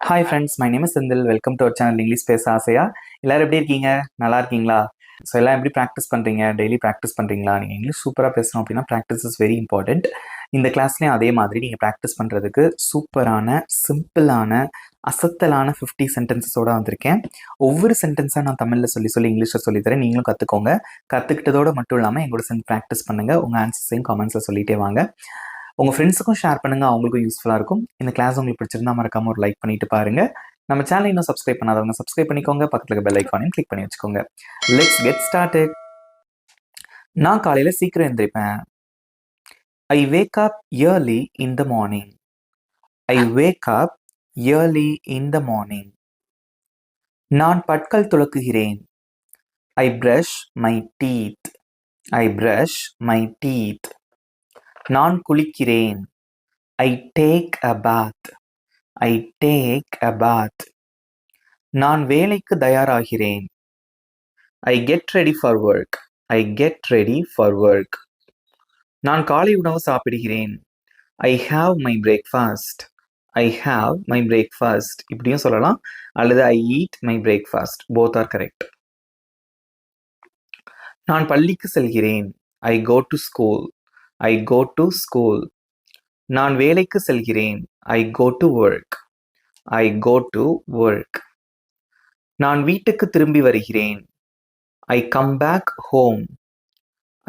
Hi friends, my name is Senthil. Welcome to our channel English பேச ஆசையா. எல்லாரும் எப்படி இருக்கீங்க? நல்லா இருக்கீங்களா? ஸோ எல்லாம் எப்படி ப்ராக்டிஸ் பண்ணுறீங்க? டெய்லி ப்ராக்டிஸ் பண்ணுறீங்களா? நீங்கள் இங்கிலீஷ் சூப்பராக பேசணும் அப்படின்னா ப்ராக்டிஸ் இஸ் வெரி இம்பார்ட்டண்ட். இந்த கிளாஸ்லேயும் அதே மாதிரி நீங்கள் ப்ராக்டிஸ் பண்ணுறதுக்கு சூப்பரான, சிம்பிளான, அசத்தலான 50 சென்டென்சஸோடு வந்திருக்கேன். ஒவ்வொரு சென்டென்ஸாக நான் தமிழில் சொல்லி இங்கிலீஷில் சொல்லித்தரேன். நீங்களும் கற்றுக்கோங்க. கற்றுக்கிட்டதோடு மட்டும் இல்லாமல் எங்களோட சேர்ந்து ப்ராக்டிஸ் பண்ணுங்கள். உங்கள் ஆன்சர்ஸையும் கமெண்ட்ஸில் சொல்லிட்டே வாங்க. உங்கள் ஃப்ரெண்ட்ஸுக்கும் ஷேர் பண்ணுங்கள், அவங்களுக்கும் யூஸ்ஃபுல்லாக இருக்கும். இந்த கிளாஸ் உங்களுக்கு பிடிச்சிருந்தா மறக்காமல் ஒரு லைக் பண்ணிட்டு பாருங்கள். நம்ம சேனல் இன்னும் சப்ஸ்கிரைப் பண்ணாதவங்க சப்ஸ்கிரைப் பண்ணிக்கோங்க. பக்கத்தில் இருக்க பெல் ஐக்கானையும் கிளிக் பண்ணி வச்சுக்கோங்க. Let's get started. நான் காலையில் சீக்கிரம் எழுந்திரிப்பேன். I wake up early in the morning. I wake up early in the morning. நான் பற்கள் துலக்குகிறேன். I brush my teeth. I brush my teeth. நான் குளிக்கிறேன். I take a bath. I take a bath. நான் வேலைக்கு தயாராகிறேன். I get ready for work. I get ready for work. நான் காலை உணவு சாப்பிடுகிறேன். I have my breakfast. I have my breakfast. இப்படியும் சொல்லலாம், அல்லது I eat my breakfast. Both are correct. நான் பள்ளிக்கு செல்கிறேன். I go to school. I go to school. நான் வேலைக்கு செல்கிறேன். I go to work. I go to work. நான் வீட்டுக்கு திரும்பி வருகிறேன். I come back home.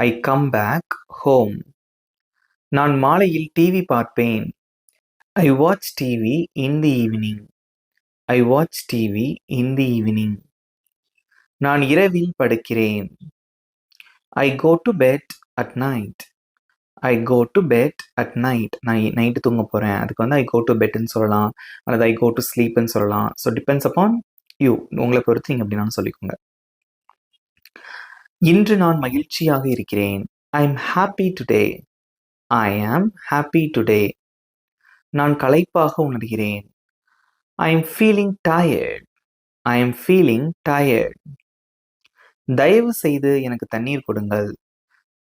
I come back home. நான் மாலையில் டிவி பார்ப்பேன். I watch TV in the evening. I watch TV in the evening. நான் இரவில் படுக்கிறேன். I go to bed at night. I go to bed at night. நான் night தூங்க போகிறேன், அதுக்கு வந்து I go to bedன்னு சொல்லலாம், அல்லது I go to sleepன்னு சொல்லலாம். So depends upon you. உங்களை பொறுத்து நீங்கள் எப்படினாலும் சொல்லிக்கோங்க. இன்று நான் மகிழ்ச்சியாக இருக்கிறேன். I am happy today. I am happy today. நான் களைப்பாக உணர்கிறேன். I am feeling tired. I am feeling tired. தயவு செய்து எனக்கு தண்ணீர் கொடுங்கள்.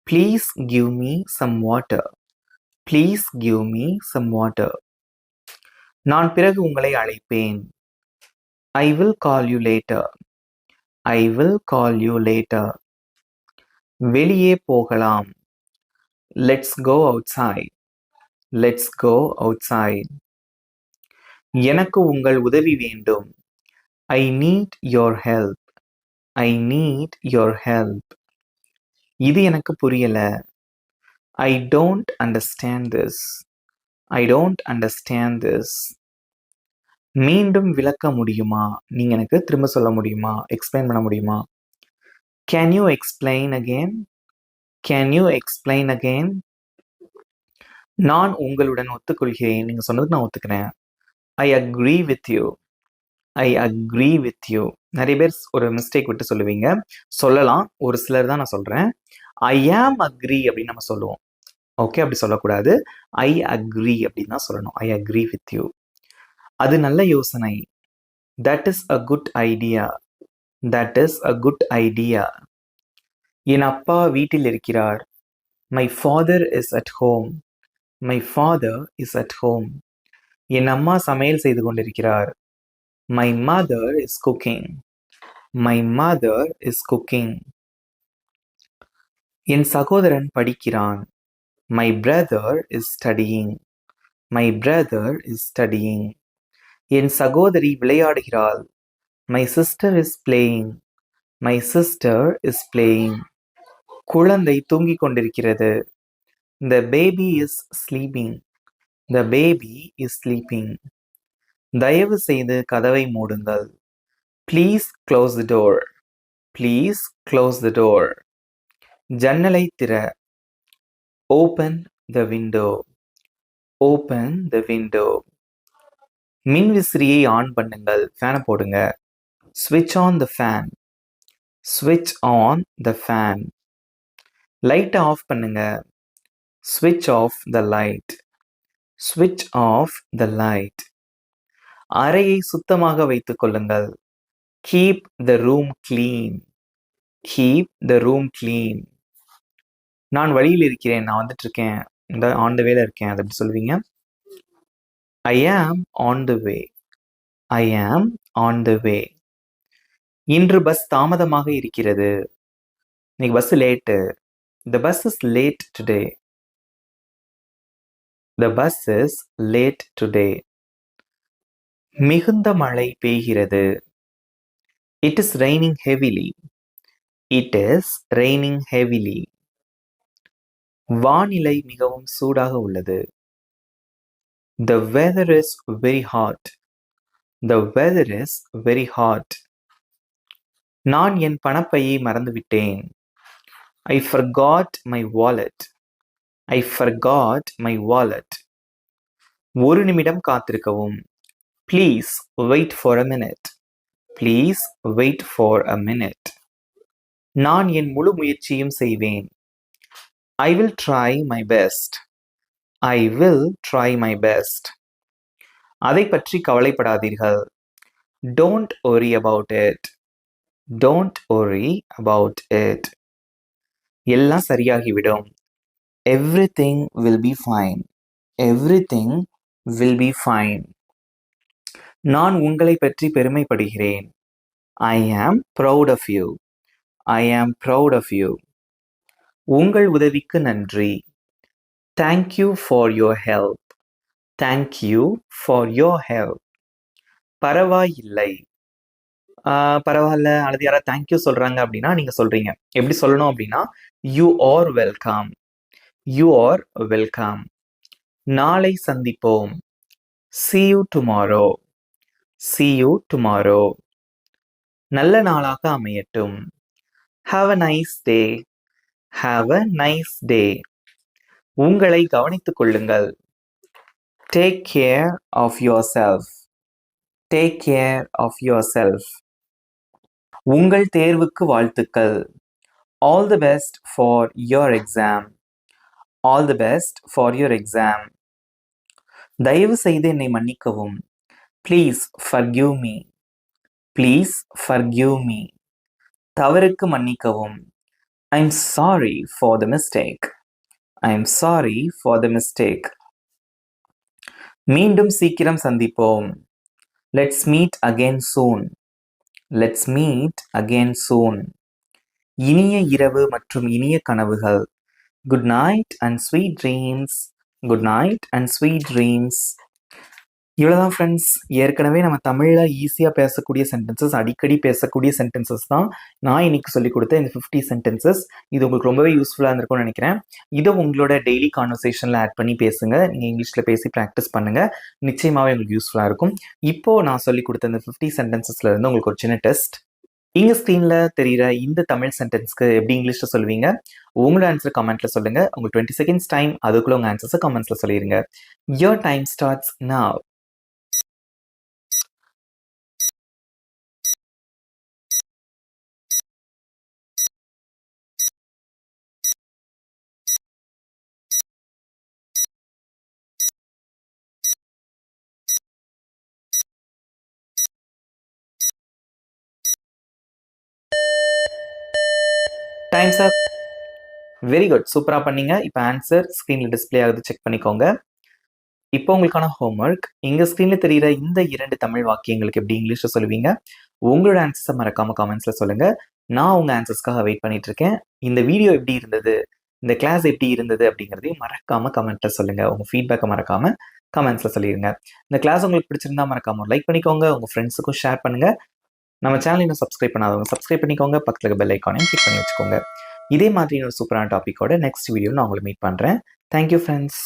Please give me some water. Please give me some water. நான் பிறகு உங்களை அழைப்பேன். I will call you later. I will call you later. வெளியே போகலாம். Let's go outside. Let's go outside. எனக்கு உங்கள் உதவி வேண்டும். I need your help. I need your help. இது எனக்கு புரியல. I don't understand this. I don't understand this. மீண்டும் விளக்க முடியுமா? நீங்க எனக்கு திரும்ப சொல்ல முடியுமா? எக்ஸ்பிளைன் பண்ண முடியுமா? Can you explain again? Can you explain again? நான் உங்களுடன் ஒத்துக்கொள்கிறேன். நீங்க சொன்னதுக்கு நான் ஒத்துக்கிறேன். I agree with you. I agree with you. நிறைய பேர் ஒரு மிஸ்டேக் விட்டு சொல்லுவீங்க. சொல்லலாம், ஒரு சிலர் தான் நான் சொல்கிறேன். I am agree அப்படின்னு நம்ம சொல்லுவோம். ஓகே, அப்படி சொல்லக்கூடாது. I agree அப்படின்னு தான் சொல்லணும். I agree with you. அது நல்ல யோசனை. That is a good idea. That is a good idea. என் அப்பா வீட்டில் இருக்கிறார். My father is at home. My father is at home. என் அம்மா சமையல் செய்து கொண்டிருக்கிறார். My mother is cooking. My mother is cooking. என் சகோதரன் படிக்கிறான். My brother is studying. My brother is studying. என் சகோதரி விளையாடுகிறாள். My sister is playing. My sister is playing. குழந்தை தூங்கிக் கொண்டிருக்கிறது. The baby is sleeping. The baby is sleeping. தயவு செய்து கதவை மூடுங்கள். Please close the door. Please close the door. ஜன்னலை திற. Open the window. Open the window. மின் விசிறியை ஆன் பண்ணுங்கள். ஃபேனை போடுங்க. Switch on the fan. Switch on the fan. லைட்டை ஆஃப் பண்ணுங்க. Switch off the light. Switch off the light. அறையை சுத்தமாக வைத்துக் கொள்ளுங்கள். Keep the room clean. Keep the room clean. நான் வழியில் இருக்கிறேன். நான் வந்துட்டு இருக்கேன். இந்த ஆன் த வேல இருக்கேன். அதை எப்படி சொல்வீங்க? I am on the way. I am on the way. இன்று பஸ் தாமதமாக இருக்கிறது. இன்னைக்கு bus late. The bus is late today. The bus is late today. மிகுந்த மழை பெய்கிறது. It is raining heavily. It is raining heavily. வானிலை மிகவும் சூடாக உள்ளது. The weather is very hot. The weather is very hot. நான் என் பணப்பையை மறந்துவிட்டேன். I forgot my wallet. I forgot my wallet. ஒரு நிமிடம் காத்திருக்கவும். Please wait for a minute. Please wait for a minute. நான் என் முழு முயற்சியும் செய்வேன். I will try my best. I will try my best. அதை பற்றி கவலைப்படாதீர்கள். Don't worry about it. Don't worry about it. எல்லாம் சரியாகிவிடும். Everything will be fine. Everything will be fine. நான் உங்களை பற்றி பெருமைப்படுகிறேன். I am proud of you. I am proud of you. உங்கள் உதவிக்கு நன்றி. Thank you for your help. Thank you for your help. பரவாயில்லை. பரவாயில்ல அல்லது யாராவது தேங்க்யூ சொல்றாங்க அப்படின்னா நீங்க சொல்றீங்க. எப்படி சொல்லணும் அப்படின்னா you are welcome. You are welcome. நாளை சந்திப்போம். See you tomorrow. See you tomorrow. நல்ல நாளாக அமையட்டும். Have a nice day. Have a nice day. உங்களை கவனித்துக் கொள்ளுங்கள். Take care of yourself. Take care of yourself. உங்கள் தேர்வுக்கு வாழ்த்துக்கள். All the best for your exam. All the best for your exam. தயவு செய்து என்னை மன்னிக்கவும். Please forgive me. Please forgive me. தவறுக்கு மன்னிக்கவும். I'm sorry for the mistake. I'm sorry for the mistake. மீண்டும் சீக்கிரம் சந்திப்போம். Let's meet again soon. Let's meet again soon. இனிய இரவு மற்றும் இனிய கனவுகள். Good night and sweet dreams. Good night and sweet dreams. இவ்வளோதான் ஃப்ரெண்ட்ஸ். ஏற்கனவே நம்ம தமிழில் ஈஸியாக பேசக்கூடிய சென்டென்சஸ், அடிக்கடி பேசக்கூடிய சென்டென்சஸ் தான் நான் இன்னைக்கு சொல்லிக் கொடுத்த இந்த 50 சென்டென்சஸ். இது உங்களுக்கு ரொம்பவே யூஸ்ஃபுல்லாக இருந்திருக்கும்னு நினைக்கிறேன். இதை உங்களோட டெய்லி கான்வர்சேஷனில் ஆட் பண்ணி பேசுங்க. நீங்கள் இங்கிலீஷில் பேசி ப்ராக்டிஸ் பண்ணுங்கள். நிச்சயமாகவே உங்களுக்கு யூஸ்ஃபுல்லாக இருக்கும். இப்போது நான் சொல்லிக் கொடுத்த இந்த 50 சென்டென்சஸில் இருந்து உங்களுக்கு ஒரு சின்ன டெஸ்ட். இங்கே ஸ்க்ரீனில் தெரிகிற இந்த தமிழ் சென்டென்ஸ்க்கு எப்படி இங்கிலீஷில் சொல்லுவீங்க? உங்களோட ஆன்சர் கமெண்ட்டில் சொல்லுங்கள். உங்களுக்கு 20 செகண்ட்ஸ் டைம். அதுக்குள்ளே உங்கள் ஆன்சர்ஸை கமெண்ட்ஸில் சொல்லிடுங்க. Your time starts now. Times up. Very good. சூப்பராக பண்ணீங்க. இப்போ ஆன்சர் ஸ்க்ரீனில் டிஸ்பிளே ஆகுது, செக் பண்ணிக்கோங்க. இப்போ உங்களுக்கான ஹோம்ஒர்க். இங்கே ஸ்க்ரீனில் தெரிகிற இந்த 2 தமிழ் வாக்கியங்களுக்கு எப்படி இங்கிலீஷில் சொல்லுவீங்க? உங்களோட ஆன்சர்ஸை மறக்காமல் கமெண்ட்ஸில் சொல்லுங்கள். நான் உங்கள் ஆன்சர்ஸ்க்காக வெயிட் பண்ணிட்டு இருக்கேன். இந்த வீடியோ எப்படி இருந்தது, இந்த கிளாஸ் எப்படி இருந்தது அப்படிங்கிறதையும் மறக்காமல் கமெண்ட்டில் சொல்லுங்கள். உங்கள் ஃபீட்பேக்கை மறக்காமல் கமெண்ட்ஸில் சொல்லிடுங்க. இந்த கிளாஸ் உங்களுக்கு பிடிச்சிருந்தா மறக்காமல் லைக் பண்ணிக்கோங்க. உங்கள் ஃப்ரெண்ட்ஸுக்கும் ஷேர் பண்ணுங்கள். நம்ம சேனல் இன்னும் சப்ஸ்கிரைப் பண்ணாதவங்க சப்ஸ்கிரைப் பண்ணிக்கோங்க. பக்கத்தில் பெல் ஐக்கானையும் கிளிக் பண்ணி வச்சுக்கோங்க. இதே மாதிரி ஒரு சூப்பரான டாப்பிக்கோட நெக்ஸ்ட் வீடியோ நான் உங்களை மீட் பண்ணுறேன். Thank you friends.